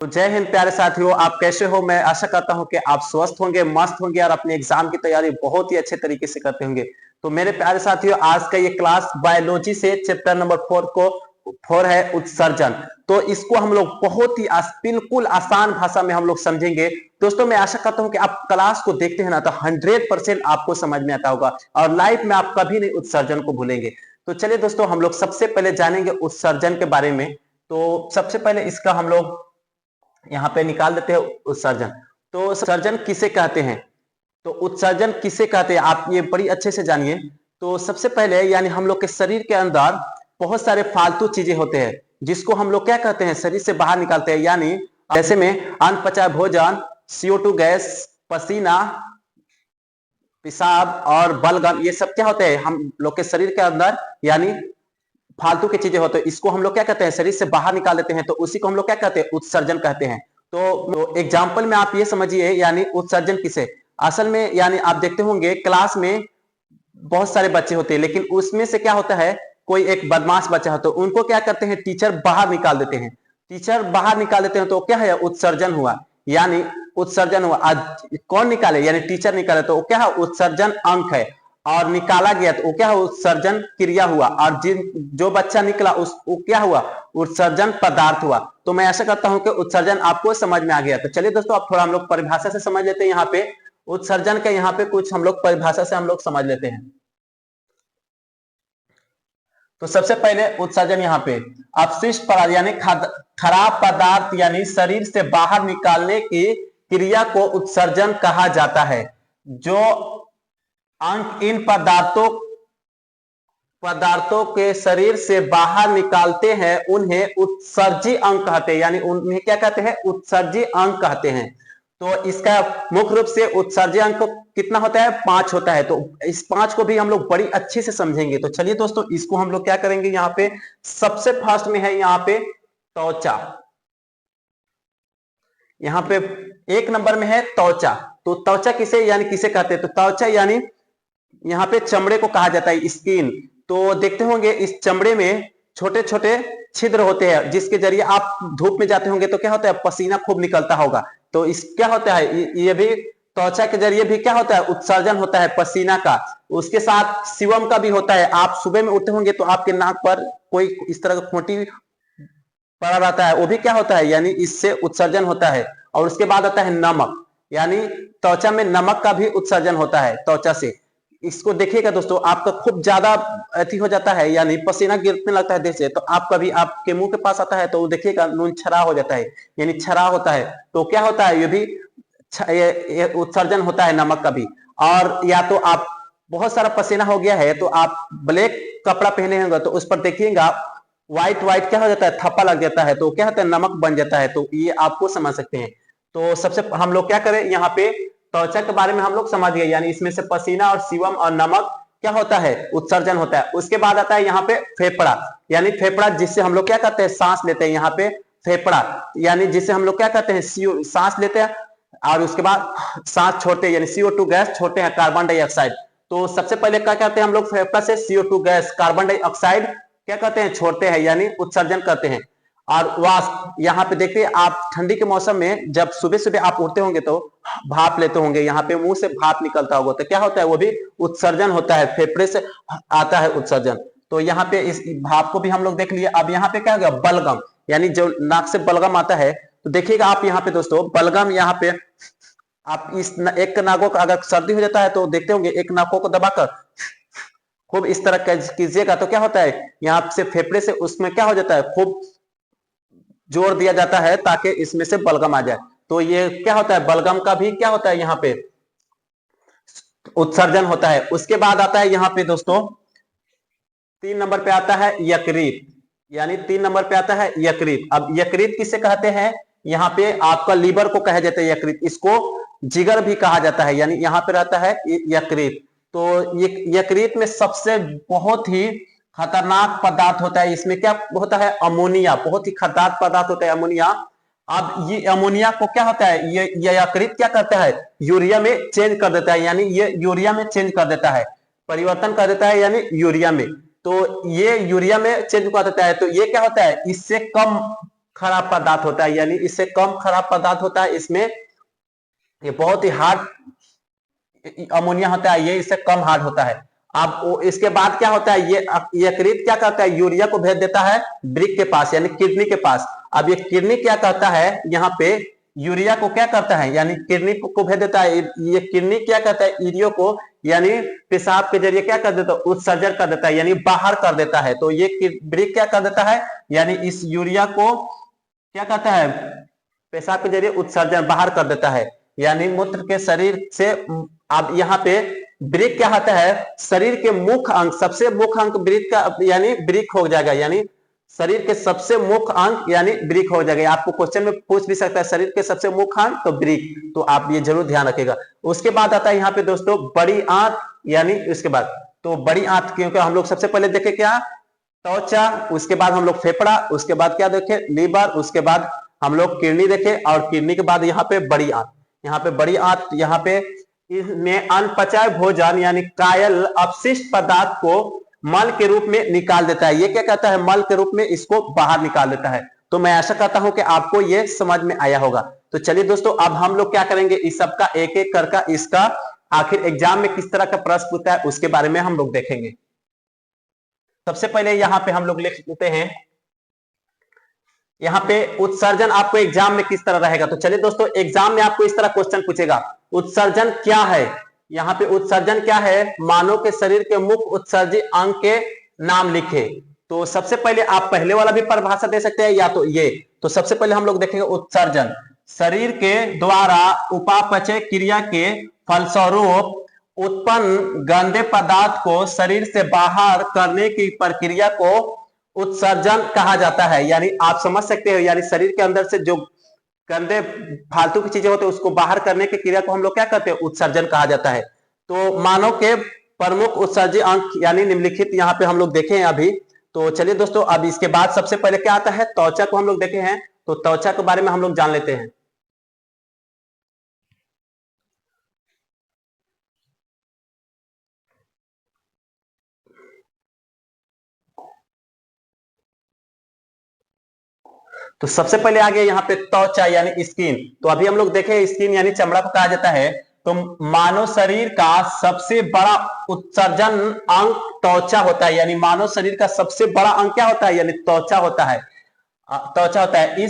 तो जय हिंद प्यारे साथियों, आप कैसे हो। मैं आशा करता हूं कि आप स्वस्थ होंगे, मस्त होंगे और अपने एग्जाम की तैयारी बहुत ही अच्छे तरीके से करते होंगे। तो मेरे प्यारे साथियों, आज का ये क्लास बायोलॉजी से चैप्टर नंबर 4 है उत्सर्जन। तो इसको हम लोग बहुत ही बिल्कुल आसान भाषा में हम लोग समझेंगे। दोस्तों, मैं आशा करता हूं कि आप क्लास को देखते हैं ना तो 100% आपको समझ में आता होगा और लाइफ में आप कभी नहीं उत्सर्जन को भूलेंगे। तो चलिए दोस्तों, हम लोग सबसे पहले जानेंगे उत्सर्जन के बारे में। तो सबसे पहले इसका हम लोग यहाँ पे निकाल देते हैं उत्सर्जन। तो उत्सर्जन किसे कहते हैं, तो उत्सर्जन किसे कहते हैं आप ये बड़ी अच्छे से जानिए। तो सबसे पहले यानी हम लोग के शरीर के अंदर बहुत सारे फालतू चीजें होते हैं जिसको हम लोग क्या कहते हैं, शरीर से बाहर निकालते हैं। यानी जैसे में अनपचा भोजन, CO2 गैस, पसीना, पेशाब और बलगम, ये सब क्या होते हैं हम लोग के शरीर के अंदर यानी फालतू की चीजें होते हैं। इसको हम लोग क्या कहते हैं, शरीर से बाहर निकाल देते हैं। तो उसी को हम लोग क्या कहते हैं, उत्सर्जन कहते हैं। तो एग्जाम्पल में आप ये समझिए यानी उत्सर्जन किसे, असल में यानी आप देखते होंगे क्लास में बहुत सारे बच्चे होते हैं, लेकिन उसमें से क्या होता है, कोई एक बदमाश बच्चा होता है, उनको क्या करते हैं, टीचर बाहर निकाल देते हैं। टीचर बाहर निकाल देते हैं तो क्या है, उत्सर्जन हुआ। यानी उत्सर्जन हुआ। आज कौन निकाले, यानी टीचर निकाले तो वो क्या है, उत्सर्जन अंक है। और निकाला गया तो वो क्या हुआ, उत्सर्जन क्रिया हुआ। और जो बच्चा निकला उस वो क्या हुआ, उत्सर्जन पदार्थ हुआ। तो मैं ऐसा करता हूं कि उत्सर्जन आपको समझ में आ गया। तो चलिए दोस्तों, अब थोड़ा हम लोग परिभाषा से समझ लेते हैं। यहाँ पे उत्सर्जन के यहाँ पे कुछ हम लोग परिभाषा से हम लोग समझ लेते हैं। तो सबसे पहले उत्सर्जन यहाँ पे अपशिष्ट पदार्थ यानी खराब पदार्थ यानी शरीर से बाहर निकालने की क्रिया को उत्सर्जन कहा जाता है। जो अंक इन पदार्थों के शरीर से बाहर निकालते हैं उन्हें उत्सर्जी अंक कहते हैं। यानी उन्हें क्या कहते हैं, उत्सर्जी अंक कहते हैं। तो इसका मुख्य रूप से उत्सर्जी अंक कितना होता है, 5 होता है। तो इस 5 को भी हम लोग बड़ी अच्छे से समझेंगे। तो चलिए दोस्तों, इसको हम लोग क्या करेंगे, यहाँ पे सबसे फर्स्ट में है यहाँ पे त्वचा। यहाँ पे 1 नंबर में है त्वचा। तो त्वचा किसे यानी किसे कहते हैं, तो त्वचा यानी यहाँ पे चमड़े को कहा जाता है, स्किन। तो देखते होंगे इस चमड़े में छोटे छोटे छिद्र होते हैं जिसके जरिए आप धूप में जाते होंगे तो क्या होता है, पसीना खूब निकलता होगा। तो इस क्या होता है, ये भी त्वचा के जरिए भी क्या होता है, उत्सर्जन होता है पसीना का। उसके साथ सीवम का भी होता है। आप सुबह में उठते होंगे तो आपके नाक पर कोई इस तरह का खोटी पड़ा रहता है, वो भी क्या होता है, यानी इससे उत्सर्जन होता है। और उसके बाद आता है नमक, यानी त्वचा में नमक का भी उत्सर्जन होता है त्वचा से। इसको देखिएगा दोस्तों, आपका खूब ज्यादा अति हो जाता है यानी पसीना गिरने लगता है देह से, तो आप कभी आपके मुंह के पास आता है तो देखिएगा नून छरा हो जाता है, यानी छरा होता है। तो क्या होता है, ये भी ये उत्सर्जन होता है नमक का भी। और या तो आप बहुत सारा पसीना हो गया है तो आप ब्लैक कपड़ा पहने होंगे तो उस पर देखिएगा व्हाइट व्हाइट क्या हो जाता है, थप्पा लग जाता है, तो क्या होता है, नमक बन जाता है। तो ये आपको समझ सकते हैं। तो सबसे हम लोग क्या करें, यहाँ पे त्वचा के बारे में हम लोग समझ गए, यानी इसमें से पसीना और सीवम और नमक क्या होता है, उत्सर्जन होता है। उसके बाद आता है यहाँ पे फेफड़ा, यानी फेफड़ा जिससे हम लोग क्या करते हैं, सांस लेते हैं। यहाँ पे फेफड़ा यानी जिससे हम लोग क्या करते हैं, सांस लेते हैं और उसके बाद सांस छोड़ते हैं, यानी CO2 गैस छोड़ते हैं, कार्बन डाइऑक्साइड। तो सबसे पहले क्या करते हैं हम लोग, फेफड़ा से CO2 गैस, कार्बन डाइऑक्साइड क्या करते हैं, छोड़ते हैं, यानी उत्सर्जन करते हैं। और वाष्प, यहाँ पे देखिए आप ठंडी के मौसम में जब सुबह सुबह आप उठते होंगे तो भाप लेते होंगे, यहाँ पे मुंह से भाप निकलता होगा, तो क्या होता है, वो भी उत्सर्जन होता है, फेफड़े से आता है उत्सर्जन। तो यहाँ पे इस भाप को भी हम लोग देख लिए। अब यहाँ पे क्या हो गया, बलगम, यानी जो नाक से बलगम आता है। तो देखिएगा आप यहाँ पे दोस्तों, बलगम यहाँ पे आप इस एक नाकों का अगर सर्दी हो जाता है तो देखते होंगे एक नाकों को दबाकर खूब इस तरह कीजिएगा तो क्या होता है, यहाँ से फेफड़े से उसमें क्या हो जाता है, खूब जोर दिया जाता है ताकि इसमें से बलगम आ जाए। तो ये क्या होता है, बलगम का भी क्या होता है, यहाँ पे उत्सर्जन होता है। उसके बाद आता है यहाँ पे दोस्तों 3 नंबर पे आता है यकृत, यानी 3 नंबर पे आता है यकृत। अब यकृत किसे कहते हैं, यहाँ पे आपका लीवर को कहा जाता है यकृत, इसको जिगर भी कहा जाता है, यानी यहाँ पे रहता है यकृत। तो ये यकृत में सबसे बहुत ही खतरनाक पदार्थ होता है, इसमें क्या होता है, अमोनिया, बहुत ही खतरनाक पदार्थ होता है अमोनिया। अब ये अमोनिया को क्या होता है, ये यकृत क्या करता है, यूरिया में चेंज कर देता है, यानी ये यूरिया में चेंज कर देता है, परिवर्तन कर देता है, यानी यूरिया में। तो ये यूरिया में चेंज कर देता है, तो ये क्या होता है, इससे कम खराब पदार्थ होता है, यानी इससे कम खराब पदार्थ होता है। इसमें ये बहुत ही हार्ड अमोनिया होता है, ये इससे कम हार्ड होता है। अब इसके बाद क्या होता है, ये यकृत क्या करता है, यूरिया को भेज देता है वृक्क के पास यानी किडनी के पास। अब ये किडनी क्या करता है, यहाँ पे यूरिया को क्या करता है, यानी किडनी को भेज देता है। ये किडनी क्या करता है, यूरिया को यानी पेशाब के जरिए क्या कर देता है, उत्सर्जन कर देता है, यानी बाहर कर देता है। तो ये वृक्क क्या कर देता है, यानी इस यूरिया को क्या कहता है, पेशाब के जरिए उत्सर्जन बाहर कर देता है, यानी मूत्र के शरीर से। अब यहाँ पे वृक्क क्या होता है, शरीर के मुख्य अंग, सबसे मुख्य अंग वृक्क का यानी वृक्क हो जाएगा, यानी शरीर के सबसे मुख्य अंग यानी वृक्क हो जाएगा। आपको क्वेश्चन में पूछ भी सकता है शरीर के सबसे मुख्य अंग, तो वृक्क, तो आप ये जरूर ध्यान रखिएगा। उसके बाद आता है यहाँ पे दोस्तों बड़ी आंत, यानी उसके बाद तो बड़ी आंत, क्योंकि हम लोग सबसे पहले देखे क्या, त्वचा, उसके बाद हम लोग फेफड़ा, उसके बाद क्या देखे, लीवर, उसके बाद हम लोग किडनी देखे, और किडनी के बाद यहाँ पे बड़ी आंत। यहाँ पे बड़ी आंत, यहाँ पे इसमें अनपचाए भोजन यानी कायल अपशिष्ट पदार्थ को मल के रूप में निकाल देता है। ये क्या कहता है, मल के रूप में इसको बाहर निकाल देता है। तो मैं आशा करता हूं कि आपको ये समझ में आया होगा। तो चलिए दोस्तों, अब हम लोग क्या करेंगे, इस सबका एक एक करके इसका आखिर एग्जाम में किस तरह का प्रश्न पूछता है उसके बारे में हम लोग देखेंगे। सबसे पहले यहाँ पे हम लोग लिख लेते हैं, यहाँ पे उत्सर्जन आपको एग्जाम में किस तरह रहेगा। तो चलिए दोस्तों, एग्जाम में आपको इस तरह क्वेश्चन पूछेगा, उत्सर्जन क्या है। यहाँ पे उत्सर्जन क्या है, मानव के शरीर के मुख्य उत्सर्जी अंग के नाम लिखे। तो सबसे पहले आप पहले वाला भी परिभाषा दे सकते हैं, या तो ये। तो सबसे पहले हम लोग देखेंगे उत्सर्जन, शरीर के द्वारा उपापचय क्रिया के फलस्वरूप उत्पन्न गंदे पदार्थ को शरीर से बाहर करने की प्रक्रिया को उत्सर्जन कहा जाता है। यानी आप समझ सकते हो, यानी शरीर के अंदर से जो गंदे फालतू की चीजें होती है उसको बाहर करने की क्रिया को हम लोग क्या कहते हैं, उत्सर्जन कहा जाता है। तो मानव के प्रमुख उत्सर्जी अंग यानी निम्नलिखित यहाँ पे हम लोग देखे हैं अभी। तो चलिए दोस्तों, अब इसके बाद सबसे पहले क्या आता है, त्वचा को हम लोग देखे हैं। तो त्वचा के बारे में हम लोग जान लेते हैं। तो सबसे पहले आ गया यहाँ पे त्वचा यानी स्किन। तो अभी हम लोग देखे स्किन यानी चमड़ा को कहा जाता है। तो मानव शरीर का सबसे बड़ा उत्सर्जन अंग त्वचा होता है, यानी मानव शरीर का सबसे बड़ा अंग क्या होता है, यानी त्वचा होता है। त्वचा होता है।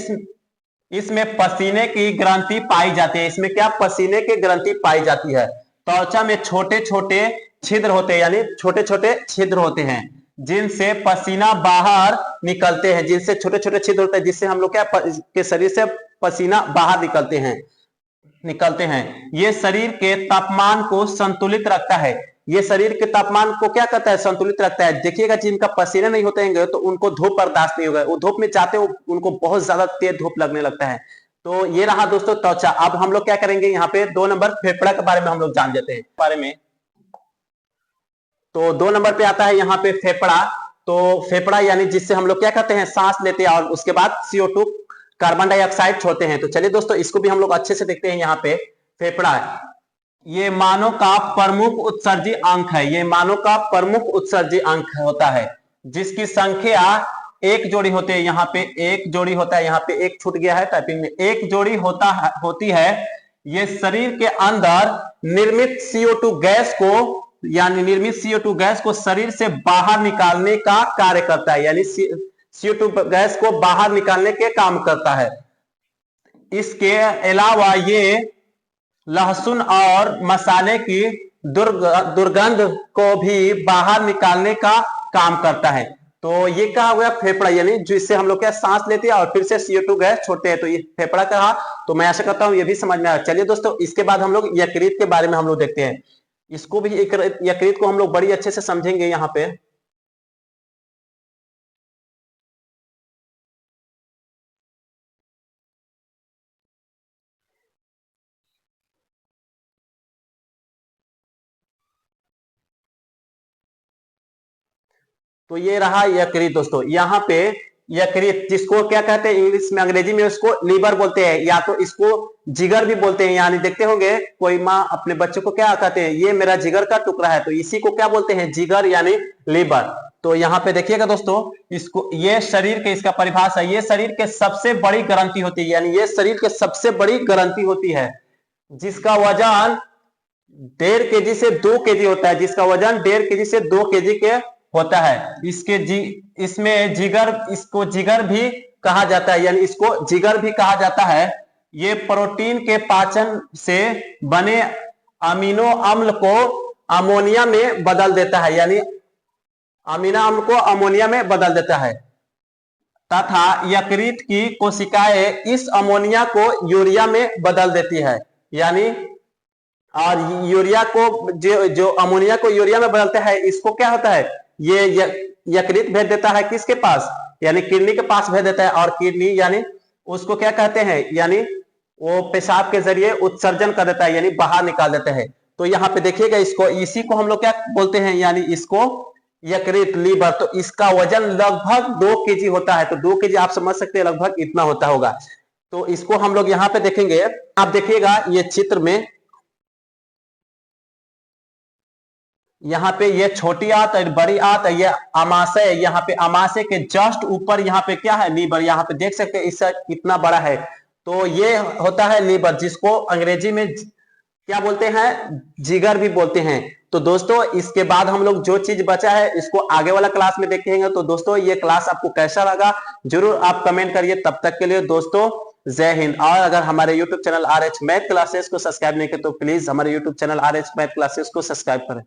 इसमें पसीने की ग्रंथि पाई जाती है। इसमें क्या, पसीने की ग्रंथि पाई जाती है। त्वचा में छोटे छोटे छिद्र होते हैं, यानी छोटे छोटे छिद्र होते हैं जिनसे पसीना बाहर निकलते हैं, जिनसे छोटे छोटे छिद्र होते हैं जिससे हम लोग क्या के शरीर से पसीना बाहर निकलते हैं। ये शरीर के तापमान को संतुलित रखता है। ये शरीर के तापमान को क्या करता है, संतुलित रखता है। देखिएगा जिनका पसीने नहीं होते हैं तो उनको धूप बर्दाश्त नहीं होगा, वो धूप में जाते हो उनको बहुत ज्यादा तेज धूप लगने लगता है। तो ये रहा दोस्तों त्वचा। अब हम लोग क्या करेंगे, यहाँ पे 2 नंबर फेफड़ा के बारे में हम लोग जान लेते हैं बारे में। तो 2 नंबर पे आता है यहाँ पे फेफड़ा। तो फेफड़ा यानी जिससे हम लोग क्या करते हैं, सांस लेते हैं और उसके बाद CO2 कार्बन डाइऑक्साइड छोड़ते हैं। तो चलिए दोस्तों, इसको भी हम लोग अच्छे से देखते हैं। यहाँ पे फेफड़ा ये मानव का प्रमुख उत्सर्जी अंग है। ये मानव का प्रमुख उत्सर्जी अंग होता है, जिसकी संख्या एक जोड़ी होती है। यहाँ पे एक जोड़ी होता है, यहाँ पे एक छूट गया है टाइपिंग में, एक जोड़ी होती है। ये शरीर के अंदर निर्मित CO2 गैस को यानी निर्मित CO2 गैस को शरीर से बाहर निकालने का कार्य करता है, यानी CO2 गैस को बाहर निकालने के काम करता है। इसके अलावा ये लहसुन और मसाले की दुर्गंध को भी बाहर निकालने का काम करता है। तो ये कहा हुआ फेफड़ा, यानी जिससे हम लोग क्या सांस लेते हैं और फिर से CO2 गैस छोड़ते हैं। तो ये फेफड़ा कहा। तो मैं आशा करता हूं ये भी समझ में आया। चलिए दोस्तों, इसके बाद हम लोग यकृत के बारे में हम लोग देखते हैं। इसको भी यकृत को हम लोग बड़ी अच्छे से समझेंगे यहाँ पे। तो ये रहा यकृत दोस्तों। यहाँ पे यकृत, जिसको क्या कहते हैं इंग्लिश में, अंग्रेजी में उसको लीवर बोलते हैं, या तो इसको जिगर भी बोलते हैं। यानी देखते होंगे कोई माँ अपने बच्चे को क्या कहते हैं, ये मेरा जिगर का टुकड़ा है, तो इसी को क्या बोलते हैं, जिगर यानी लीवर। तो यहाँ पे देखिएगा दोस्तों, इसको, ये शरीर के, इसका परिभाषा, ये शरीर के सबसे बड़ी ग्रंथि होती है, यानी ये शरीर के सबसे बड़ी ग्रंथि होती है, जिसका वजन 1.5 केजी से 2 केजी होता है, जिसका वजन 1.5 केजी से 2 केजी के होता है। इसमें जिगर, इसको जिगर भी कहा जाता है, यानी इसको जिगर भी कहा जाता है। ये प्रोटीन के पाचन से बने अमीनो अम्ल को अमोनिया में बदल देता है, यानी अमीनो अम्ल को अमोनिया में बदल देता है, तथा यकृत की कोशिकाएं इस अमोनिया को यूरिया में बदल देती है। यानी और यूरिया को, जो अमोनिया को यूरिया में बदलता है, इसको क्या होता है, ये यकृत भेज देता है किसके पास, यानी किडनी के पास भेज देता है, और किडनी यानी उसको क्या कहते हैं, यानी वो पेशाब के जरिए उत्सर्जन कर देता है, यानी बाहर निकाल देते हैं। तो यहाँ पे देखिएगा, इसको, इसी को हम लोग क्या बोलते हैं, यानी इसको यकृत, लीवर। तो इसका वजन लगभग 2 केजी होता है, तो 2 केजी आप समझ सकते हैं लगभग इतना होता होगा। तो इसको हम लोग यहाँ पे देखेंगे, आप देखिएगा ये चित्र में, यहाँ पे ये छोटी आंत और बड़ी आंत, ये अमाशय, यहाँ पे अमाशय के जस्ट ऊपर यहाँ पे क्या है, लीवर, यहाँ पे देख सकते हैं इससे कितना बड़ा है। तो ये होता है लीवर, जिसको अंग्रेजी में क्या बोलते हैं, जिगर भी बोलते हैं। तो दोस्तों, इसके बाद हम लोग जो चीज बचा है इसको आगे वाला क्लास में देखेंगे। तो दोस्तों, ये क्लास आपको कैसा लगा जरूर आप कमेंट करिए। तब तक के लिए दोस्तों, जय हिंद। और अगर हमारे YouTube channel RH math classes को सब्सक्राइब नहीं किया तो प्लीज हमारे YouTube channel RH math classes को सब्सक्राइब करें।